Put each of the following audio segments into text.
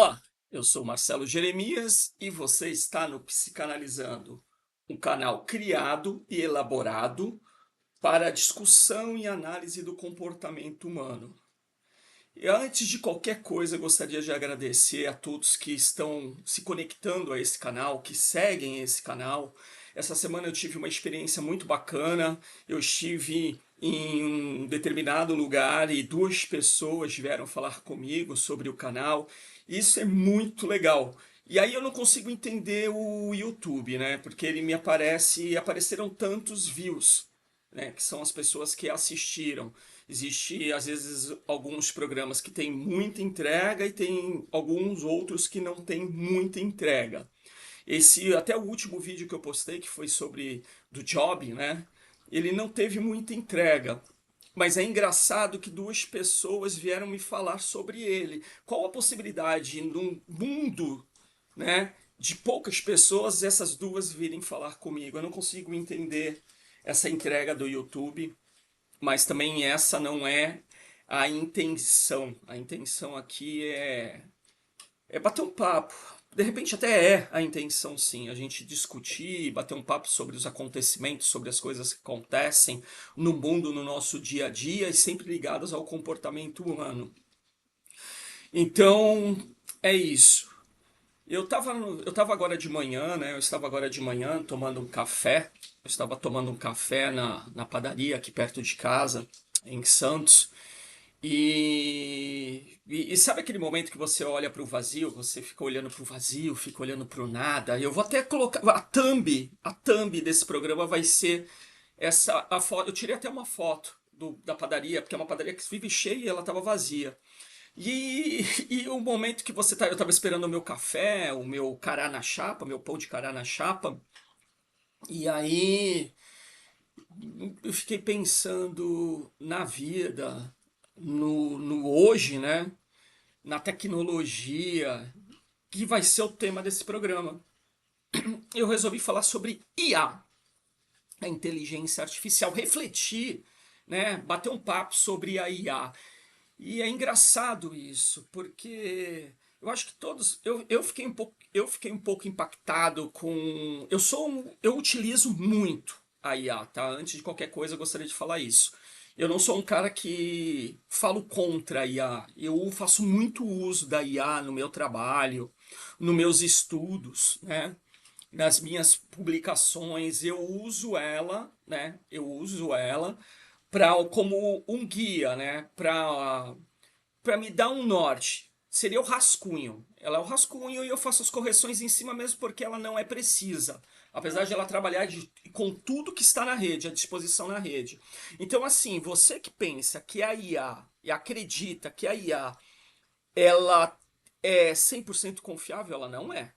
Olá, eu sou Marcelo Jeremias e você está no Psicanalizando, um canal criado e elaborado para a discussão e análise do comportamento humano. E antes de qualquer coisa, eu gostaria de agradecer a todos que estão se conectando a esse canal, que seguem esse canal. Essa semana eu tive uma experiência muito bacana. Eu estive em um determinado lugar e duas pessoas vieram falar comigo sobre o canal. Isso é muito legal. E aí eu não consigo entender o YouTube, né? Porque ele me apareceram tantos views, né? Que são as pessoas que assistiram. Existe, às vezes, alguns programas que têm muita entrega e tem alguns outros que não têm muita entrega. Até o último vídeo que eu postei, que foi sobre do Job, né? Ele não teve muita entrega. Mas é engraçado que duas pessoas vieram me falar sobre ele. Qual a possibilidade num mundo, né, de poucas pessoas, essas duas virem falar comigo? Eu não consigo entender essa entrega do YouTube, mas também essa não é a intenção. A intenção aqui é bater um papo. De repente até é a intenção, sim, a gente discutir, bater um papo sobre os acontecimentos, sobre as coisas que acontecem no mundo, no nosso dia a dia, e sempre ligadas ao comportamento humano. Então, é isso. Eu tava agora de manhã, né? Eu estava agora de manhã tomando um café. Eu estava tomando um café na padaria aqui perto de casa, em Santos. E sabe aquele momento que você olha para o vazio, você fica olhando para o vazio, fica olhando para o nada. Eu vou até colocar a thumb desse programa vai ser essa a foto. Eu tirei até uma foto da padaria, porque é uma padaria que vive cheia e ela estava vazia. E, e o momento que eu estava esperando o meu café, o meu cará na chapa, meu pão de cará na chapa, e aí eu fiquei pensando na vida, no hoje, né? Na tecnologia, que vai ser o tema desse programa. Eu resolvi falar sobre IA, a inteligência artificial, refletir, né? Bater um papo sobre a IA. E é engraçado isso, porque eu acho que todos. Eu fiquei um pouco impactado com. Eu utilizo muito a IA, tá? Antes de qualquer coisa, eu gostaria de falar isso. Eu não sou um cara que falo contra a IA. Eu faço muito uso da IA no meu trabalho, nos meus estudos, né? Nas minhas publicações, eu uso ela, né? Eu uso ela como um guia, né? Para me dar um norte. Seria o rascunho. Ela é o rascunho e eu faço as correções em cima mesmo porque ela não é precisa. Apesar de ela trabalhar com tudo que está na rede, à disposição na rede. Então, assim, você que pensa que a IA e acredita que a IA ela é 100% confiável, ela não é.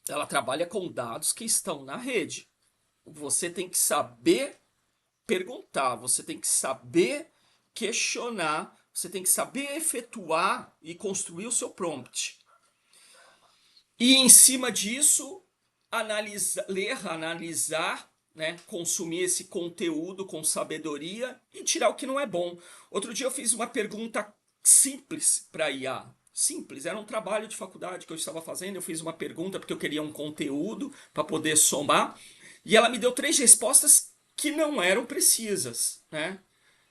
Ela trabalha com dados que estão na rede. Você tem que saber perguntar, você tem que saber questionar, você tem que saber efetuar e construir o seu prompt. E em cima disso, ler, analisar, né, consumir esse conteúdo com sabedoria e tirar o que não é bom. Outro dia eu fiz uma pergunta simples para a IA. Simples, era um trabalho de faculdade que eu estava fazendo. Eu fiz uma pergunta porque eu queria um conteúdo para poder somar. E ela me deu três respostas que não eram precisas, né?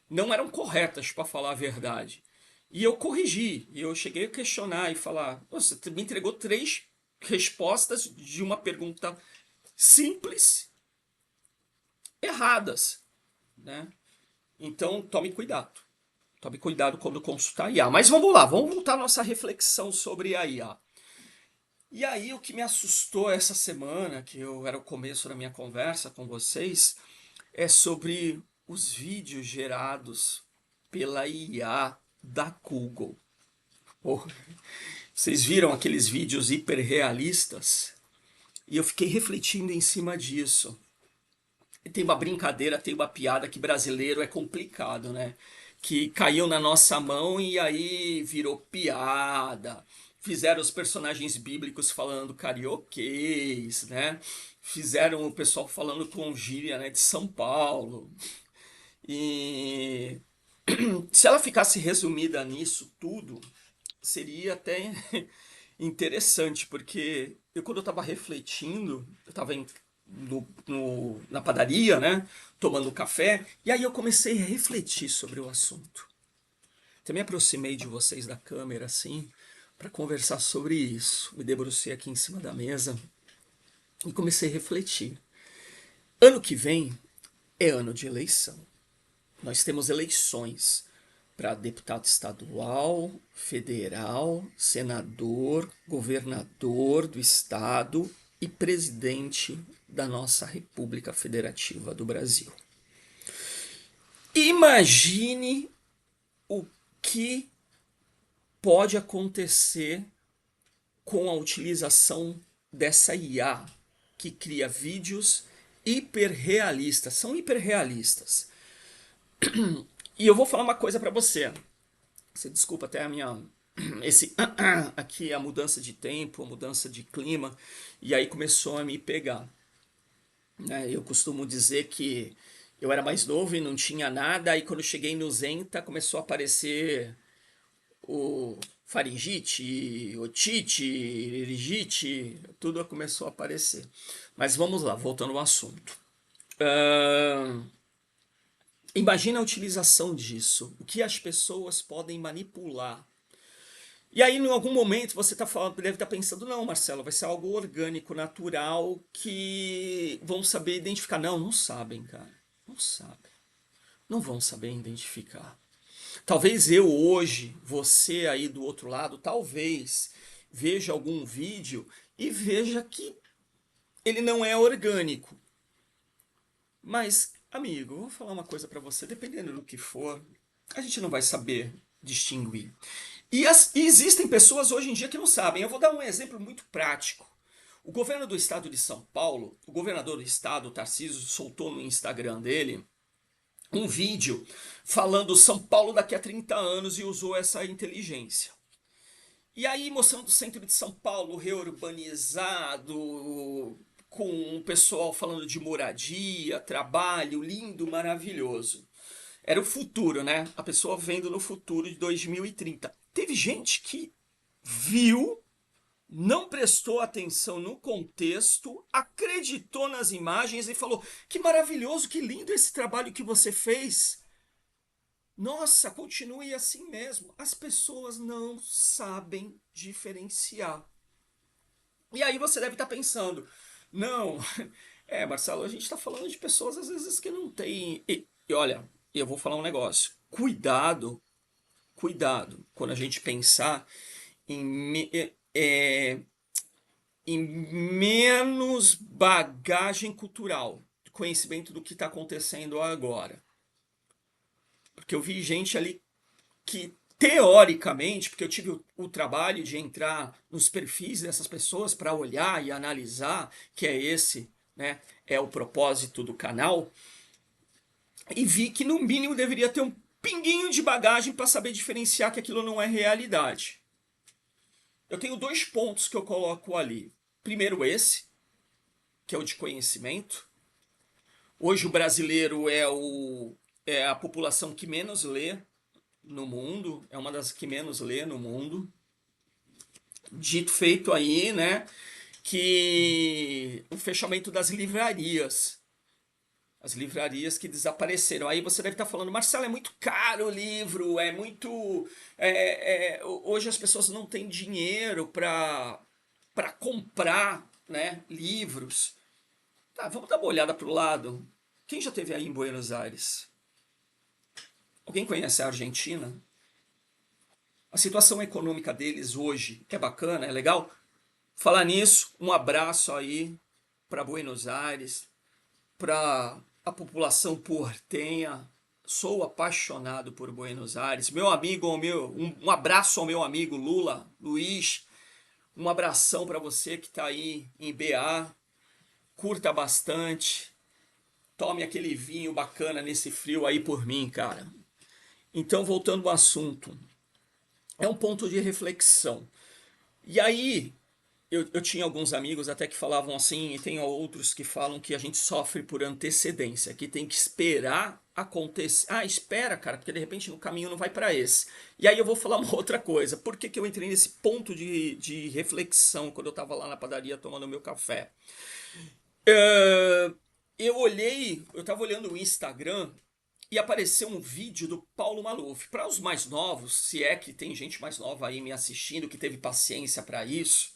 Não eram corretas, para falar a verdade. E eu corrigi, e eu cheguei a questionar e falar: você me entregou três respostas de uma pergunta simples, erradas, né? Então tome cuidado. Tome cuidado quando consultar a IA. Mas vamos lá, vamos voltar à nossa reflexão sobre a IA. E aí o que me assustou essa semana, que era o começo da minha conversa com vocês, é sobre os vídeos gerados pela IA da Google. Oh, vocês viram aqueles vídeos hiperrealistas? E eu fiquei refletindo em cima disso. E tem uma brincadeira, tem uma piada que brasileiro é complicado, né? Que caiu na nossa mão e aí virou piada. Fizeram os personagens bíblicos falando carioquês, né? Fizeram o pessoal falando com gíria, né, de São Paulo. E se ela ficasse resumida nisso tudo, seria até interessante, porque quando eu estava refletindo, eu estava na padaria, né, tomando café, e aí eu comecei a refletir sobre o assunto. Também aproximei de vocês da câmera, assim, para conversar sobre isso. Me debrucei aqui em cima da mesa e comecei a refletir. Ano que vem é ano de eleição. Nós temos eleições para deputado estadual, federal, senador, governador do estado e presidente da nossa República Federativa do Brasil. Imagine o que pode acontecer com a utilização dessa IA que cria vídeos hiperrealistas. São hiperrealistas. E eu vou falar uma coisa para você. Você desculpa até a minha esse aqui a mudança de tempo, a mudança de clima, e aí começou a me pegar. Né? Eu costumo dizer que eu era mais novo e não tinha nada, aí quando cheguei no Zenta começou a aparecer o faringite, otite, ringite, tudo começou a aparecer. Mas vamos lá, voltando ao assunto. Imagina a utilização disso, o que as pessoas podem manipular. E aí, em algum momento, você deve estar pensando, não, Marcelo, vai ser algo orgânico, natural, que vão saber identificar. Não, não sabem, cara. Não sabem. Não vão saber identificar. Talvez eu hoje, você aí do outro lado, talvez veja algum vídeo e veja que ele não é orgânico. Mas, amigo, vou falar uma coisa para você, dependendo do que for, a gente não vai saber distinguir. E existem pessoas hoje em dia que não sabem. Eu vou dar um exemplo muito prático. O governo do estado de São Paulo, o governador do estado, Tarcísio, soltou no Instagram dele um vídeo falando São Paulo daqui a 30 anos e usou essa inteligência. E aí mostrando o centro de São Paulo reurbanizado, com o pessoal falando de moradia, trabalho, lindo, maravilhoso. Era o futuro, né? A pessoa vendo no futuro de 2030. Teve gente que viu, não prestou atenção no contexto, acreditou nas imagens e falou: que maravilhoso, que lindo esse trabalho que você fez. Nossa, continue assim mesmo. As pessoas não sabem diferenciar. E aí você deve estar pensando: não, Marcelo, a gente está falando de pessoas às vezes que não têm. E olha, eu vou falar um negócio. Cuidado, cuidado, quando a gente pensar em, é, em menos bagagem cultural, conhecimento do que está acontecendo agora. Porque eu vi gente ali que, teoricamente, porque eu tive o trabalho de entrar nos perfis dessas pessoas para olhar e analisar, que é esse, né, é o propósito do canal, e vi que no mínimo deveria ter um pinguinho de bagagem para saber diferenciar que aquilo não é realidade. Eu tenho dois pontos que eu coloco ali. Primeiro esse, que é o de conhecimento. Hoje o brasileiro é a população que menos lê no mundo, é uma das que menos lê no mundo. Dito feito aí, né, que o fechamento das livrarias. As livrarias que desapareceram. Aí você deve estar falando: Marcelo, é muito caro o livro, é muito. Hoje as pessoas não têm dinheiro para comprar, né, livros. Tá, vamos dar uma olhada para o lado. Quem já esteve aí em Buenos Aires? Alguém conhece a Argentina? A situação econômica deles hoje é bacana, é legal? Falar nisso, um abraço aí para Buenos Aires, para a população portenha. Sou apaixonado por Buenos Aires. Meu amigo, um abraço ao meu amigo Lula, Luiz. Um abração para você que está aí em BA. Curta bastante. Tome aquele vinho bacana nesse frio aí por mim, cara. Então, voltando ao assunto, é um ponto de reflexão. E aí, eu tinha alguns amigos até que falavam assim, e tem outros que falam que a gente sofre por antecedência, que tem que esperar acontecer. Ah, espera, cara, porque de repente no caminho não vai para esse. E aí eu vou falar uma outra coisa. Por que que eu entrei nesse ponto de reflexão quando eu tava lá na padaria tomando meu café? Eh, eu olhei, eu tava olhando o Instagram e apareceu um vídeo do Paulo Maluf. Para os mais novos, se é que tem gente mais nova aí me assistindo que teve paciência para isso,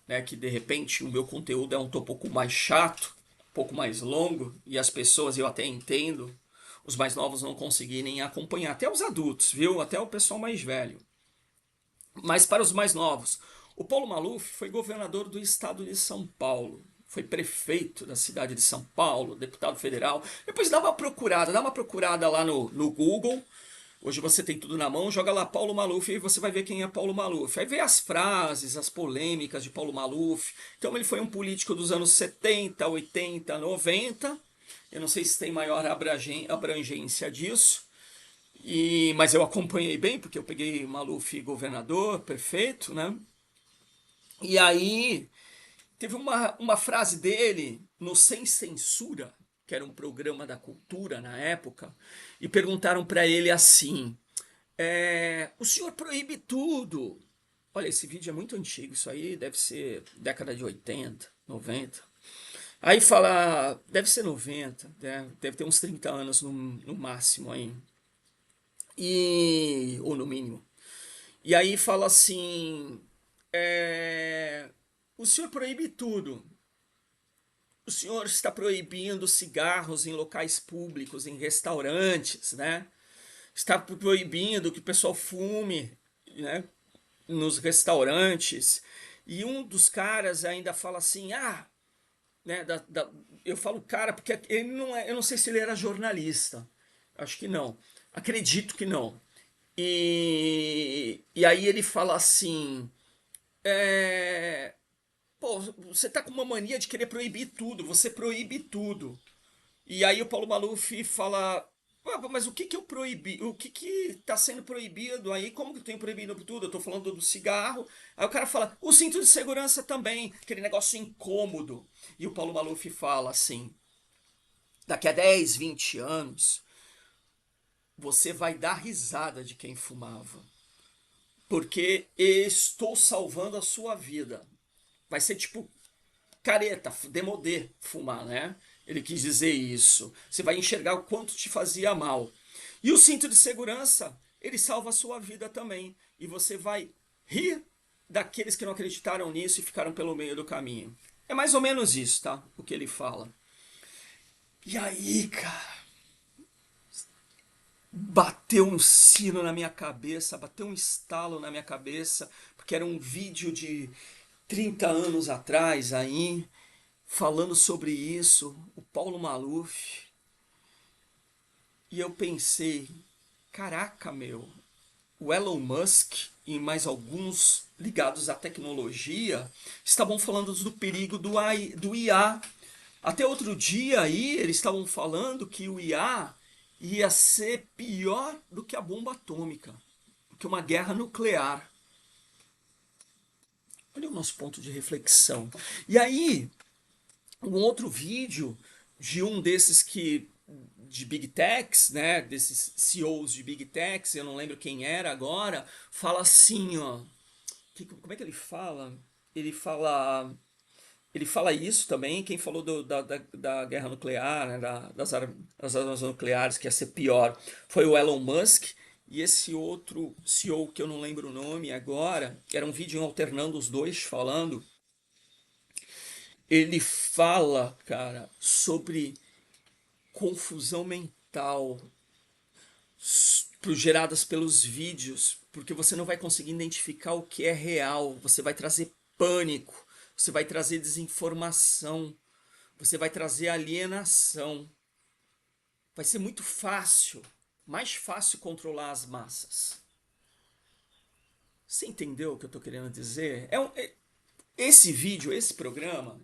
né, que de repente o meu conteúdo é um pouco mais chato, um pouco mais longo, e as pessoas, eu até entendo, os mais novos não conseguirem acompanhar, até os adultos, viu? Até o pessoal mais velho. Mas para os mais novos, o Paulo Maluf foi governador do estado de São Paulo. Foi prefeito da cidade de São Paulo, deputado federal. Depois dá uma procurada lá no Google. Hoje você tem tudo na mão, joga lá Paulo Maluf e você vai ver quem é Paulo Maluf. Aí vê as frases, as polêmicas de Paulo Maluf. Então ele foi um político dos anos 70, 80, 90. Eu não sei se tem maior abrangência disso. Mas eu acompanhei bem, porque eu peguei Maluf governador, prefeito, né? E aí teve uma frase dele no Sem Censura, que era um programa da cultura na época, e perguntaram para ele assim: o senhor proíbe tudo. Olha, esse vídeo é muito antigo, isso aí deve ser década de 80, 90. Aí fala, deve ser 90, né? Deve ter uns 30 anos no máximo aí. Ou no mínimo. E aí fala assim: o senhor proíbe tudo. O senhor está proibindo cigarros em locais públicos, em restaurantes, né? Está proibindo que o pessoal fume, né, nos restaurantes. E um dos caras ainda fala assim, né, eu falo cara porque ele não é, eu não sei se ele era jornalista, acho que não, acredito que não. E aí ele fala assim, pô, você tá com uma mania de querer proibir tudo, você proíbe tudo. E aí o Paulo Maluf fala, mas o que que eu proibi? O que que está sendo proibido aí? Como que eu tenho proibido tudo? Eu estou falando do cigarro. Aí o cara fala, o cinto de segurança também, aquele negócio incômodo. E o Paulo Maluf fala assim, daqui a 10, 20 anos, você vai dar risada de quem fumava. Porque estou salvando a sua vida. Vai ser tipo careta, demodê fumar, né? Ele quis dizer isso. Você vai enxergar o quanto te fazia mal. E o cinto de segurança, ele salva a sua vida também. E você vai rir daqueles que não acreditaram nisso e ficaram pelo meio do caminho. É mais ou menos isso, tá? O que ele fala. E aí, cara, bateu um sino na minha cabeça, bateu um estalo na minha cabeça, porque era um vídeo de 30 anos atrás aí, falando sobre isso, o Paulo Maluf. E eu pensei, caraca, meu, o Elon Musk e mais alguns ligados à tecnologia estavam falando do perigo do IA. Até outro dia aí eles estavam falando que o IA ia ser pior do que a bomba atômica, do que uma guerra nuclear. Olha o nosso ponto de reflexão. E aí, um outro vídeo de um desses que de Big Techs, né, desses CEOs de Big Techs, eu não lembro quem era agora, fala assim, ó, como é que ele fala? Ele fala, ele fala isso também, quem falou da guerra nuclear, né, das armas nucleares, que ia ser pior, foi o Elon Musk, e esse outro CEO, que eu não lembro o nome agora, era um vídeo alternando os dois falando, ele fala, cara, sobre confusão mental geradas pelos vídeos, porque você não vai conseguir identificar o que é real, você vai trazer pânico, você vai trazer desinformação, você vai trazer alienação. Vai ser muito fácil, mais fácil controlar as massas. Você entendeu o que eu estou querendo dizer? Esse vídeo, esse programa,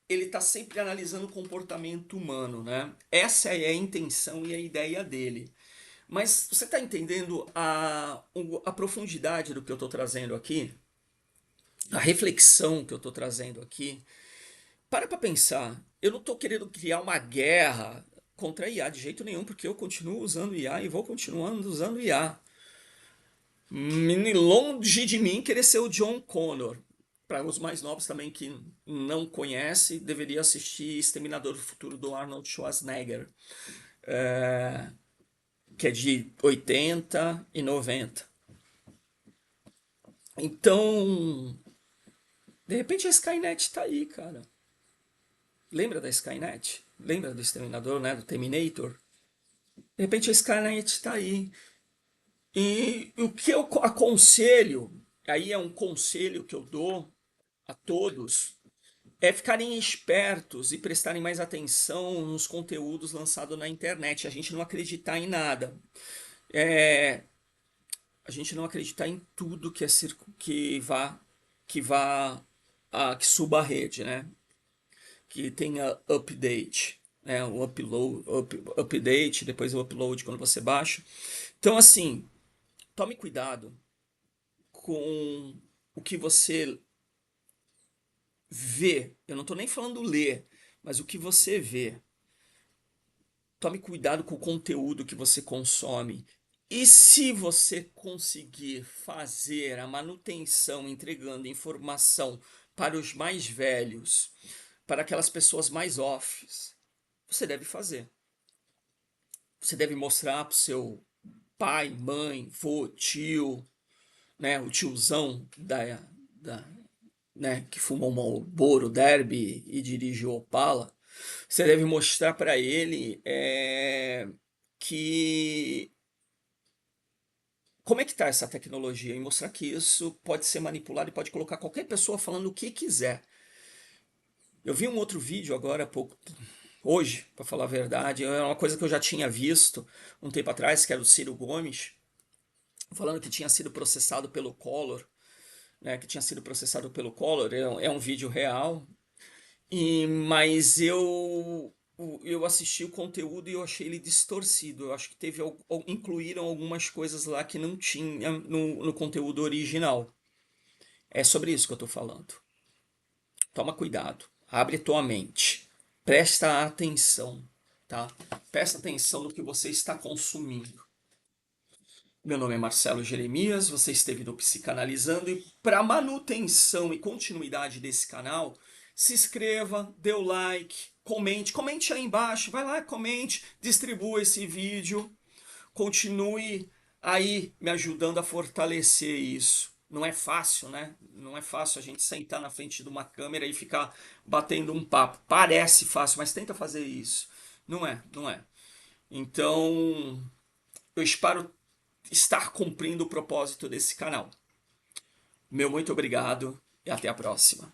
ele está sempre analisando o comportamento humano, né? Essa é a intenção e a ideia dele. Mas você está entendendo a profundidade do que eu estou trazendo aqui? a reflexão que eu estou trazendo aqui, para pensar, eu não estou querendo criar uma guerra contra a IA de jeito nenhum, porque eu continuo usando IA e vou continuando usando IA. Longe de mim querer ser o John Connor. Para os mais novos também que não conhecem, deveria assistir Exterminador do Futuro do Arnold Schwarzenegger, que é de 80 e 90. Então, de repente a Skynet tá aí, cara. Lembra da Skynet? Lembra do Exterminador, né? Do Terminator? De repente a Skynet tá aí. E o que eu aconselho, aí é um conselho que eu dou a todos, é ficarem espertos e prestarem mais atenção nos conteúdos lançados na internet. A gente não acreditar em nada. É, a gente não acreditar em tudo que é que suba a rede, né? Que tenha update, né? O update, depois o upload quando você baixa. Então assim, tome cuidado com o que você vê. Eu não estou nem falando ler, mas o que você vê. Tome cuidado com o conteúdo que você consome. E se você conseguir fazer a manutenção entregando informação para os mais velhos, para aquelas pessoas mais offs, você deve fazer. Você deve mostrar para o seu pai, mãe, vô, tio, né, o tiozão da, né, que fuma um Marlboro Derby e dirige o Opala. Você deve mostrar para ele que como é que está essa tecnologia e mostrar que isso pode ser manipulado e pode colocar qualquer pessoa falando o que quiser. Eu vi um outro vídeo agora há pouco, hoje, para falar a verdade, é uma coisa que eu já tinha visto um tempo atrás, que era o Ciro Gomes, falando que tinha sido processado pelo Collor, né, que tinha sido processado pelo Collor, é um vídeo real, mas eu assisti o conteúdo e eu achei ele distorcido. Eu acho que incluíram algumas coisas lá que não tinha no conteúdo original. É sobre isso que eu estou falando. Toma cuidado, abre tua mente, presta atenção, tá? Presta atenção no que você está consumindo. Meu nome é Marcelo Jeremias, você esteve no Psicanalizando e para manutenção e continuidade desse canal, se inscreva, dê o like, comente aí embaixo, vai lá, comente, distribua esse vídeo, continue aí me ajudando a fortalecer isso. Não é fácil, né? Não é fácil a gente sentar na frente de uma câmera e ficar batendo um papo. Parece fácil, mas tenta fazer isso. Não é, não é. Então, eu espero estar cumprindo o propósito desse canal. Meu muito obrigado e até a próxima.